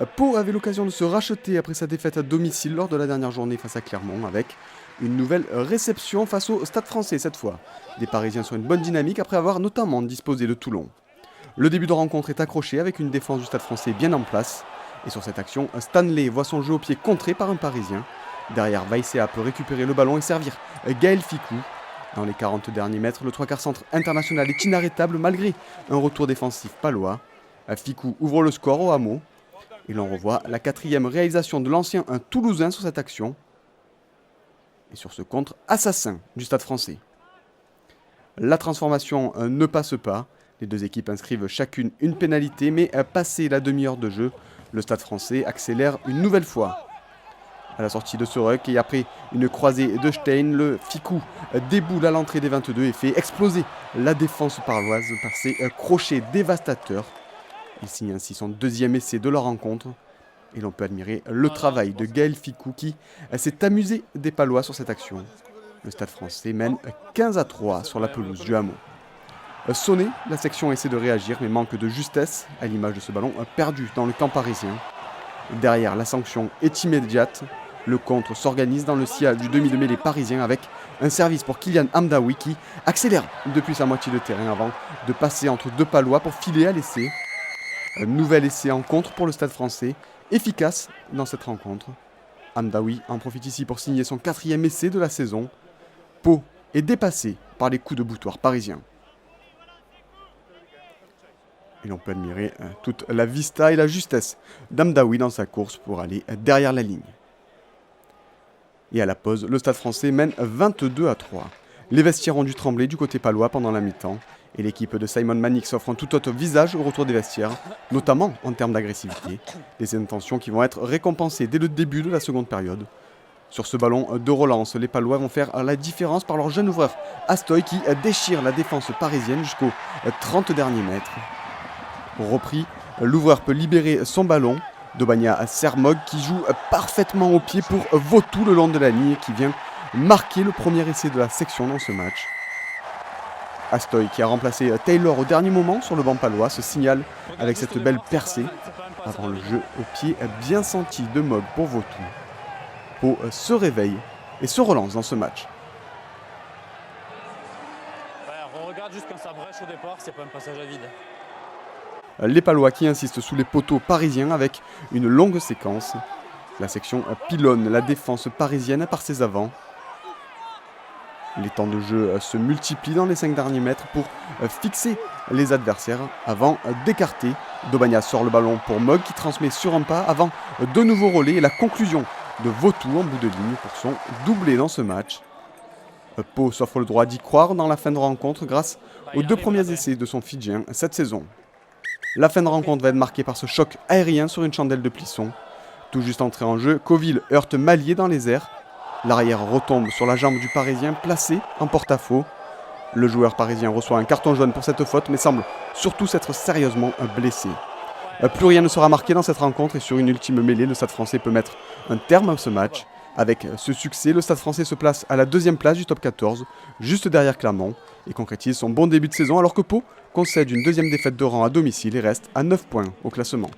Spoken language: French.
Pau avait l'occasion de se racheter après sa défaite à domicile lors de la dernière journée face à Clermont avec une nouvelle réception face au Stade Français cette fois. Des Parisiens sur une bonne dynamique après avoir notamment disposé de Toulon. Le début de rencontre est accroché avec une défense du Stade Français bien en place. Et sur cette action, Stanley voit son jeu au pied contré par un Parisien. Derrière, Vaïséa peut récupérer le ballon et servir Gaël Ficou. Dans les 40 derniers mètres, le 3/4 centre international est inarrêtable malgré un retour défensif palois. Ficou ouvre le score au hameau. Et l'on revoit la 4e réalisation de l'ancien Toulousain sur cette action. Et sur ce contre assassin du Stade Français. La transformation ne passe pas. Les deux équipes inscrivent chacune une pénalité, mais passé la demi-heure de jeu, le Stade Français accélère une nouvelle fois. À la sortie de Sorek et après une croisée de Stein, le Ficou déboule à l'entrée des 22 et fait exploser la défense paloise par ses crochets dévastateurs. Il signe ainsi son deuxième essai de la rencontre. Et l'on peut admirer le travail de Gaël Ficou qui s'est amusé des Palois sur cette action. Le Stade Français mène 15-3 sur la pelouse du hameau. Sonné, la section essaie de réagir mais manque de justesse à l'image de ce ballon perdu dans le camp parisien. Derrière, la sanction est immédiate. Le contre s'organise dans le sillage du demi de mêlée parisien avec un service pour Kylian Hamdaoui qui accélère depuis sa moitié de terrain avant de passer entre deux Palois pour filer à l'essai. Un nouvel essai en contre pour le Stade Français, efficace dans cette rencontre. Hamdaoui en profite ici pour signer son 4e essai de la saison. Pau est dépassé par les coups de boutoir parisiens. Et l'on peut admirer toute la vista et la justesse d'Hamdaoui dans sa course pour aller derrière la ligne. Et à la pause, le Stade Français mène 22-3. Les vestiaires ont dû trembler du côté palois pendant la mi-temps. Et l'équipe de Simon Mannix offre un tout autre visage au retour des vestiaires, notamment en termes d'agressivité. Des intentions qui vont être récompensées dès le début de la seconde période. Sur ce ballon de relance, les Palois vont faire la différence par leur jeune ouvreur Astoy qui déchire la défense parisienne jusqu'aux 30 derniers mètres. Repris, l'ouvreur peut libérer son ballon. Dobagna Sermog qui joue parfaitement au pied pour Vautou le long de la ligne et qui vient marquer le premier essai de la section dans ce match. Astoy qui a remplacé Taylor au dernier moment sur le banc palois se signale avec cette belle percée avant le jeu au pied bien senti de Mog pour Vautou. Pau se réveille et se relance dans ce match. On regarde juste quand ça brèche au départ, c'est pas un passage à vide. Les Palois qui insistent sous les poteaux parisiens avec une longue séquence. La section pilonne la défense parisienne par ses avants. Les temps de jeu se multiplient dans les 5 derniers mètres pour fixer les adversaires avant d'écarter. Dobagna sort le ballon pour Mog qui transmet sur un pas avant de nouveaux relais et la conclusion de Vautou en bout de ligne pour son doublé dans ce match. Pau s'offre le droit d'y croire dans la fin de rencontre grâce aux 2 premiers essais de son Fidjien cette saison. La fin de rencontre va être marquée par ce choc aérien sur une chandelle de Plisson. Tout juste entré en jeu, Coville heurte Mallier dans les airs. L'arrière retombe sur la jambe du Parisien placé en porte-à-faux. Le joueur parisien reçoit un carton jaune pour cette faute mais semble surtout s'être sérieusement blessé. Plus rien ne sera marqué dans cette rencontre et sur une ultime mêlée, le Stade Français peut mettre un terme à ce match. Avec ce succès, le Stade Français se place à la 2e place du top 14, juste derrière Clermont, et concrétise son bon début de saison alors que Pau concède une 2e défaite de rang à domicile et reste à 9 points au classement.